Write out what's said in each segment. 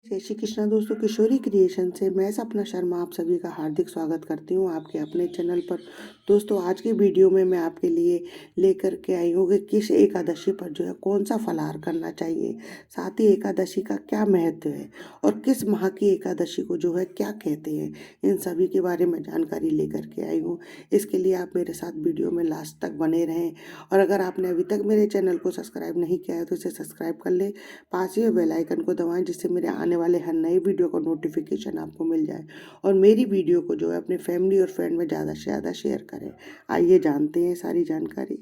जय श्री कृष्णा दोस्तों, किशोरी क्रिएशन से मैं सपना शर्मा आप सभी का हार्दिक स्वागत करती हूँ आपके अपने चैनल पर। दोस्तों, आज की वीडियो में मैं आपके लिए लेकर के आई हूँ कि किस एकादशी पर जो है कौन सा फलाहार करना चाहिए, साथ ही एकादशी का क्या महत्व है और किस माह की एकादशी को जो है क्या कहते हैं, इन सभी के बारे में जानकारी लेकर के आई हूँ। इसके लिए आप मेरे साथ वीडियो में लास्ट तक बने रहें और अगर आपने अभी तक मेरे चैनल को सब्सक्राइब नहीं किया है तो इसे सब्सक्राइब कर लें, पास ही बेल आइकन को दबाएं जिससे मेरे आने वाले हर नए वीडियो का नोटिफिकेशन आपको मिल जाए और मेरी वीडियो को जो है अपने फैमिली और फ्रेंड में ज़्यादा से ज़्यादा शेयर करें। आइए जानते हैं सारी जानकारी।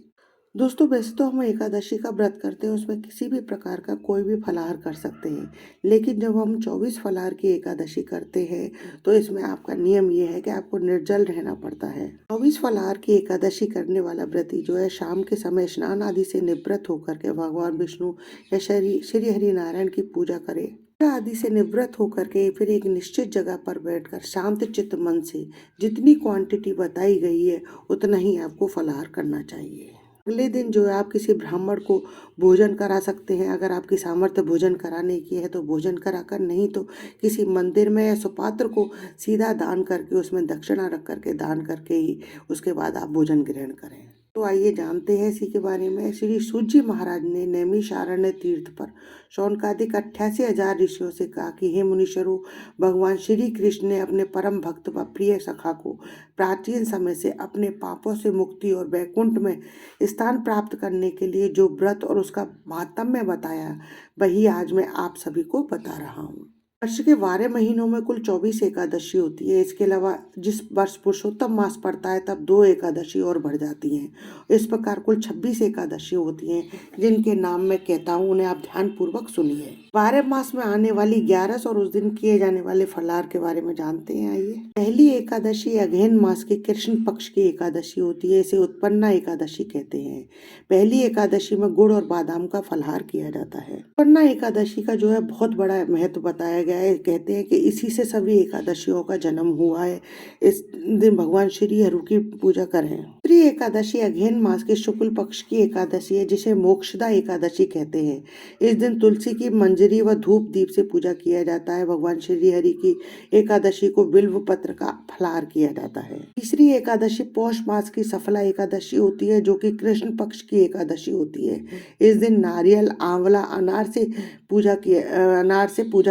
दोस्तों, वैसे तो हम एकादशी का व्रत करते हैं, उसमें किसी भी प्रकार का कोई भी फलाहार कर सकते हैं, लेकिन जब हम 24 फलाहार की एकादशी करते हैं तो इसमें आपका नियम ये है कि आपको निर्जल रहना पड़ता है। 24 फलाहार की एकादशी करने वाला व्रती जो है शाम के समय स्नान आदि से निवृत्त होकर के भगवान विष्णु या श्री हरि नारायण की पूजा करे। पूजा आदि से निवृत्त होकर के फिर एक निश्चित जगह पर बैठकर शांत चित्त मन से जितनी क्वांटिटी बताई गई है उतना ही आपको फलाहार करना चाहिए। अगले दिन जो है आप किसी ब्राह्मण को भोजन करा सकते हैं, अगर आपकी सामर्थ्य भोजन कराने की है तो भोजन कराकर, नहीं तो किसी मंदिर में या सुपात्र को सीधा दान करके उसमें दक्षिणा रख करके दान करके ही उसके बाद आप भोजन ग्रहण करें। तो आइए जानते हैं इसी के बारे में। श्री सूत महाराज ने नैमिषारण्य तीर्थ पर शौनकादिक 88,000 ऋषियों से कहा कि हे मुनीश्वरों, भगवान श्री कृष्ण ने अपने परम भक्त व प्रिय सखा को प्राचीन समय से अपने पापों से मुक्ति और वैकुंठ में स्थान प्राप्त करने के लिए जो व्रत और उसका महात्म्य बताया, वही आज मैं आप सभी को बता रहा हूँ। वर्ष के 12 महीनों में कुल 24 एकादशी होती है। इसके अलावा जिस वर्ष पुरुषोत्तम मास पड़ता है तब 2 एकादशी और बढ़ जाती हैं। इस प्रकार कुल 26 एकादशी होती हैं, जिनके नाम मैं कहता हूँ उन्हें आप ध्यान पूर्वक सुनिए। 12 मास में आने वाली 11 और उस दिन किए जाने वाले फलाहार के बारे में जानते हैं। आइए, पहली एकादशी अघ्न मास के कृष्ण पक्ष की एकादशी होती है। इसे उत्पन्ना एकादशी कहते हैं। पहली एकादशी में गुड़ और बादाम का फलाहार किया जाता है। उत्पन्ना एकादशी का जो है बहुत बड़ा महत्व बताया गया है। कहते हैं कि इसी से सभी एकादशियों का जन्म हुआ है। इस दिन भगवान श्री हरि की पूजा करें। दूसरी एकादशी अघ्न मास के शुक्ल पक्ष की एकादशी है, जिसे मोक्षदा एकादशी कहते हैं। इस दिन तुलसी की मंजरी व धूप दीप से पूजा किया जाता है। भगवान श्री हरि की एकादशी को बिल्व पत्र का फलाहार किया जाता है। तीसरी एकादशी पौष मास की सफला एकादशी होती है, जो कि कृष्ण पक्ष की एकादशी होती है। इस दिन नारियल, आंवला, अनार से पूजा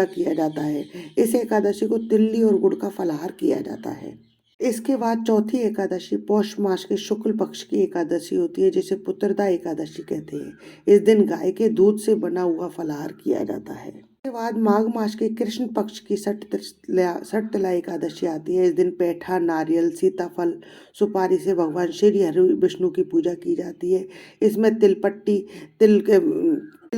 किया जाता है। इस एकादशी को तिल्ली और गुड़ का फलाहार किया जाता है। इसके बाद चौथी एकादशी पौष मास के शुक्ल पक्ष की एकादशी होती है, जिसे पुत्रदा एकादशी कहते हैं। इस दिन गाय के दूध से बना हुआ फलाहार किया जाता है। इसके बाद माघ मास के कृष्ण पक्ष की सटतला एकादशी आती है। इस दिन पैठा, नारियल, सीताफल, सुपारी से भगवान श्री हरि विष्णु की पूजा की जाती है। इसमें तिलपट्टी, तिल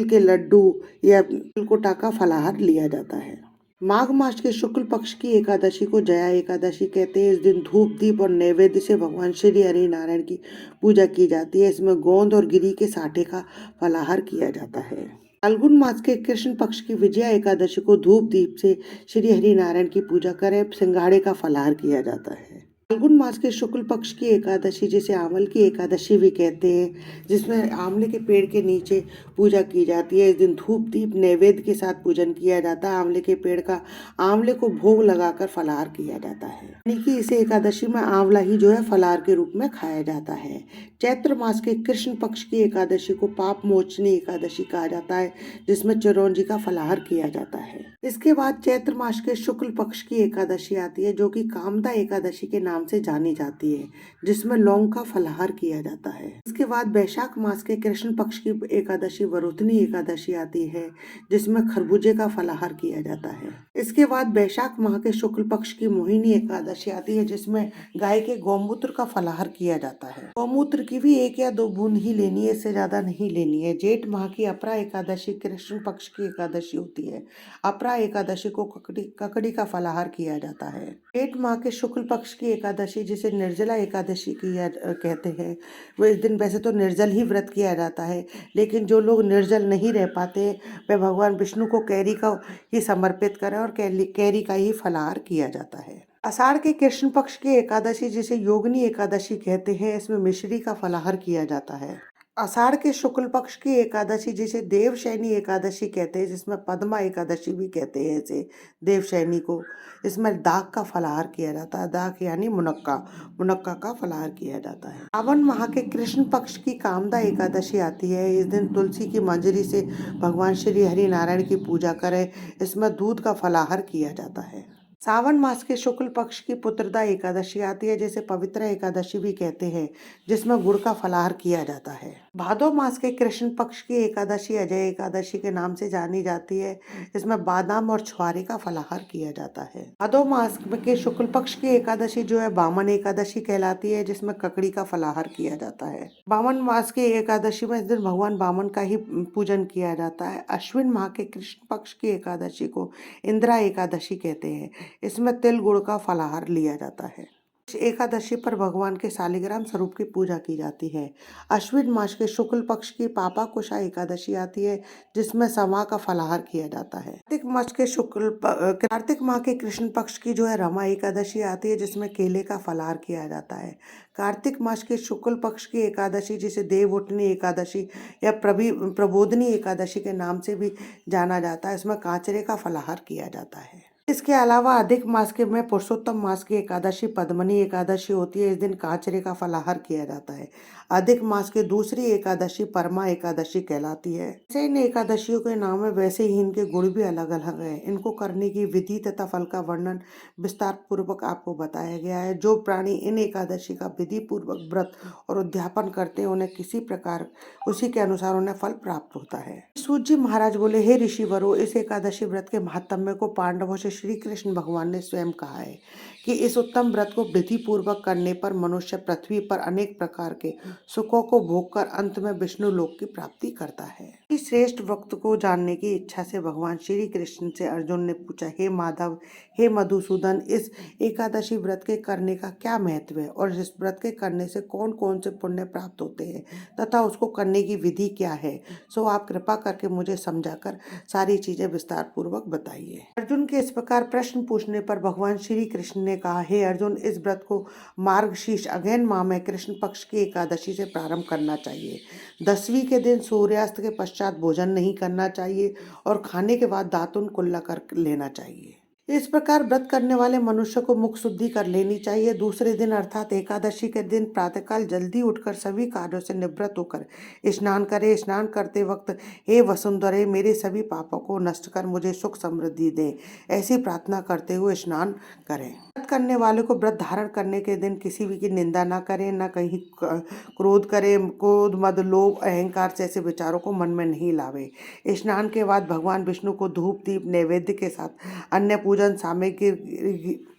के लड्डू या तिलकोटा का फलाहार लिया जाता है। माघ मास के शुक्ल पक्ष की एकादशी को जया एकादशी कहते हैं। इस दिन धूप दीप और नैवेद्य से भगवान श्री हरि नारायण की पूजा की जाती है। इसमें गोंद और गिरी के साठे का फलाहार किया जाता है। फाल्गुन मास के कृष्ण पक्ष की विजया एकादशी को धूप दीप से श्री हरि नारायण की पूजा कर सिंघाड़े का फलाहार किया जाता है। फाल्गुन मास के शुक्ल पक्ष की एकादशी, जिसे आंवल की एकादशी भी कहते हैं, जिसमें आंवले के पेड़ के नीचे पूजा की जाती है। इस दिन धूप दीप नैवेद्य के साथ पूजन किया जाता है। आंवले के पेड़ का आंवले को भोग लगाकर फलाहार किया जाता है, यानी कि इस एकादशी में आंवला ही जो है फलाहार के रूप में खाया जाता है। चैत्र मास के कृष्ण पक्ष की एकादशी को पाप मोचनी एकादशी कहा जाता है, जिसमें चिरौंजी का फलाहार किया जाता है। इसके बाद चैत्र मास के शुक्ल पक्ष की एकादशी आती है, जो कि कामदा एकादशी के नाम से जानी जाती है, जिसमें लौंग का फलाहार किया जाता है। इसके बाद वैशाख मास के कृष्ण पक्ष की एकादशी वरुथनी एकादशी आती है, जिसमें खरबूजे का फलाहार किया जाता है। इसके बाद वैशाख माह के शुक्ल पक्ष की मोहिनी एकादशी आती है, जिसमें गाय के गौमूत्र का फलाहार किया जाता है। गौमूत्र की भी 1 या 2 बूंद ही लेनी है, इससे ज्यादा नहीं लेनी है। जेठ माह की अपरा एकादशी कृष्ण पक्ष की एकादशी होती है। अपरा एकादशी को ककड़ी का फलाहार किया जाता है। जेठ माह के शुक्ल पक्ष की एकादशी, जिसे निर्जला एकादशी कहते हैं, वो इस दिन वैसे तो निर्जल ही व्रत किया जाता है, लेकिन जो लोग निर्जल नहीं रह पाते वे भगवान विष्णु को कैरी का ही समर्पित करें और कैरी का ही फलाहार किया जाता है। आषाढ़ के कृष्ण पक्ष की एकादशी, जिसे योगिनी एकादशी कहते हैं, इसमें मिश्री का फलाहार किया जाता है। आषाढ़ के शुक्ल पक्ष की एकादशी जिसे देवशयनी एकादशी कहते हैं, जिसमें पद्मा एकादशी भी कहते हैं इसे, देवशयनी को। इसमें दाख का फलाहार किया जाता है। दाख यानी मुनक्का, मुनक्का का फलाहार किया जाता है। सावन माह के कृष्ण पक्ष की कामदा एकादशी आती है। इस दिन तुलसी की मंजरी से भगवान श्री हरि नारायण की पूजा करें। इसमें दूध का फलाहार किया जाता है। सावन मास के शुक्ल पक्ष की पुत्रदा एकादशी आती है, जिसे पवित्र एकादशी भी कहते हैं, जिसमें गुड़ का फलाहार किया जाता है। भादो मास के कृष्ण पक्ष की एकादशी अजय एकादशी के नाम से जानी जाती है। इसमें बादाम और छुआरे का फलाहार किया जाता है। भादो मास के शुक्ल पक्ष की एकादशी जो है बामन एकादशी कहलाती है, जिसमें ककड़ी का फलाहार किया जाता है। बामन मास की एकादशी में इस दिन भगवान बामन का ही पूजन किया जाता है। अश्विन माह के कृष्ण पक्ष की एकादशी को इंदिरा एकादशी कहते हैं। इसमें तिल गुड़ का फलाहार लिया जाता है। इस एकादशी पर भगवान के शालिग्राम स्वरूप की पूजा की जाती है। अश्विन मास के शुक्ल पक्ष की पापा कुशा एकादशी आती है, जिसमें समा का फलाहार किया जाता है। कार्तिक माह के कृष्ण पक्ष की जो है रमा एकादशी आती है, जिसमें केले का फलाहार किया जाता है। कार्तिक मास के शुक्ल पक्ष की एकादशी जिसे देवउठनी एकादशी या प्रबोधनी एकादशी के नाम से भी जाना जाता है, इसमें कांचरे का फलाहार किया जाता है। इसके अलावा अधिक मास के में पुरुषोत्तम मास की एकादशी पद्मनी एकादशी होती है। इस दिन कांचरे का फलाहार किया जाता है। अधिक मास की दूसरी एकादशी परमा एकादशी कहलाती है। जैसे इन एकादशियों के नाम है, वैसे ही इनके गुण भी अलग अलग है। इनको करने की विधि तथा फल का वर्णन विस्तार पूर्वक आपको बताया गया है। जो प्राणी इन एकादशी का विधि पूर्वक व्रत और उद्यापन करते हैं, उन्हें किसी प्रकार उसी के अनुसार उन्हें फल प्राप्त होता है। सूत जी महाराज बोले, हे ऋषिवरों, इस एकादशी व्रत के महात्म्य को पांडवों से श्री कृष्ण भगवान ने स्वयं कहा है कि इस उत्तम व्रत को विधि पूर्वक करने पर मनुष्य पृथ्वी पर अनेक प्रकार के सुखों को भोगकर अंत में विष्णु लोक की प्राप्ति करता है। इस श्रेष्ठ व्रत को जानने की इच्छा से भगवान श्री कृष्ण से अर्जुन ने पूछा, हे माधव, हे मधुसूदन, इस एकादशी व्रत के करने का क्या महत्व है और इस व्रत के करने से कौन कौन से पुण्य प्राप्त होते हैं तथा उसको करने की विधि क्या है। सो आप कृपा करके मुझे समझाकर सारी चीजें विस्तार पूर्वक बताइए। अर्जुन के इस प्रकार प्रश्न पूछने पर भगवान श्री कृष्ण ने कहा, हे अर्जुन, इस व्रत को मार्गशीर्ष अगहन माह में कृष्ण पक्ष की एकादशी से प्रारंभ करना चाहिए। 10वीं के दिन सूर्यास्त के पश्चात भोजन नहीं करना चाहिए और खाने के बाद दातुन कुल्ला कर लेना चाहिए। इस प्रकार व्रत करने वाले मनुष्य को मुख शुद्धि कर लेनी चाहिए। दूसरे दिन अर्थात एकादशी के दिन प्रातःकाल जल्दी उठकर सभी कार्यों से निवृत्त होकर स्नान करे। स्नान करते वक्त, हे वसुंधरे, मेरे सभी पापों को नष्ट कर मुझे सुख समृद्धि दे, ऐसी प्रार्थना करते हुए स्नान करें। व्रत करने वाले को व्रत धारण करने के दिन किसी भी की निंदा न करें, न कहीं क्रोध करे। क्रोध, मद, लोभ, अहंकार जैसे विचारों को मन में नहीं लावे। स्नान के बाद भगवान विष्णु को धूप दीप नैवेद्य के साथ अन्य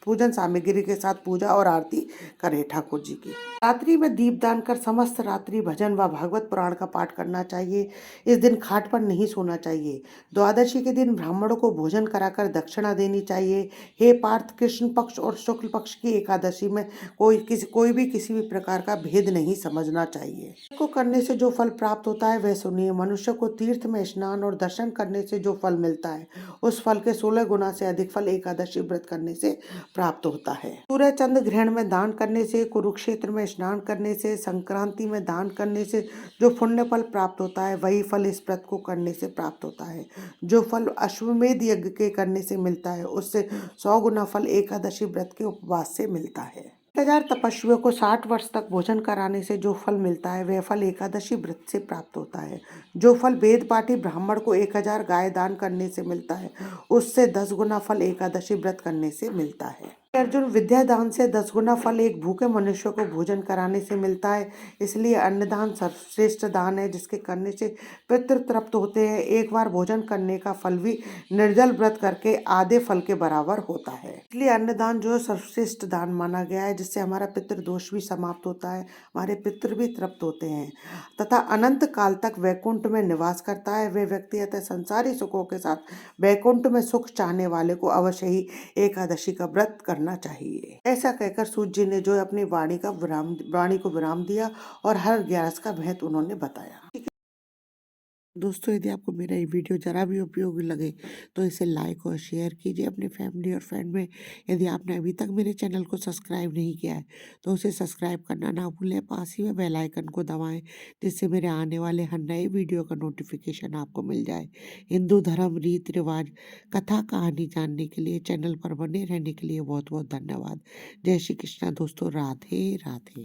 पूजन सामग्री के साथ पूजा और आरती करे ठाकुर जी की। रात्रि में दीपदान कर समस्त रात्रि भजन व भागवत पुराण का पाठ करना चाहिए। इस दिन खाट पर नहीं सोना चाहिए। द्वादशी के दिन ब्राह्मणों को भोजन कराकर दक्षिणा देनी चाहिए। हे पार्थ, कृष्ण पक्ष और शुक्ल पक्ष की एकादशी में कोई भी किसी भी प्रकार का भेद नहीं समझना चाहिए। इसको करने से जो फल प्राप्त होता है वह सुनिए। मनुष्य को तीर्थ में स्नान और दर्शन करने से जो फल मिलता है, उस फल के 16 गुना से अधिक फल एकादशी व्रत करने से प्राप्त होता है। सूर्य चंद्र ग्रहण में दान करने से, कुरुक्षेत्र में स्नान करने से, संक्रांति में दान करने से जो पुण्य फल प्राप्त होता है, वही फल इस व्रत को करने से प्राप्त होता है। जो फल अश्वमेध यज्ञ के करने से मिलता है, उससे 100 गुना फल एकादशी व्रत के उपवास से मिलता है। 1000 तपस्वियों को 60 वर्ष तक भोजन कराने से जो फल मिलता है, वह फल एकादशी व्रत से प्राप्त होता है। जो फल वेद पाठी ब्राह्मण को 1000 गाय दान करने से मिलता है, उससे 10 गुना फल एकादशी व्रत करने से मिलता है। अर्जुन, विद्या दान से 10 गुना फल एक भूखे मनुष्य को भोजन कराने से मिलता है। इसलिए अन्नदान सर्वश्रेष्ठ दान है, जिसके करने से पितृ तृप्त होते हैं। एक बार भोजन करने का फल भी निर्जल व्रत करके आधे फल के बराबर होता है। इसलिए अन्नदान जो है सर्वश्रेष्ठ दान माना गया है, जिससे हमारा पितृ दोष भी समाप्त होता है, हमारे पितृ भी तृप्त होते हैं तथा अनंत काल तक वैकुंठ में निवास करता है। वे व्यक्ति अतः संसारी सुखों के साथ वैकुंठ में सुख चाहने वाले को अवश्य ही एकादशी का व्रत करना चाहिए। ऐसा कहकर सूत जी ने जो अपनी वाणी को विराम दिया और हर ग्यारस का महत्व उन्होंने बताया। दोस्तों, यदि आपको मेरा ये वीडियो ज़रा भी उपयोगी लगे तो इसे लाइक और शेयर कीजिए अपनी फैमिली और फ्रेंड में। यदि आपने अभी तक मेरे चैनल को सब्सक्राइब नहीं किया है तो उसे सब्सक्राइब करना ना भूलें, पास ही में बेल आइकन को दबाएं जिससे मेरे आने वाले हर नए वीडियो का नोटिफिकेशन आपको मिल जाए। हिंदू धर्म, रीति रिवाज, कथा कहानी जानने के लिए चैनल पर बने रहने के लिए बहुत बहुत धन्यवाद। जय श्री कृष्णा दोस्तों, राधे राधे।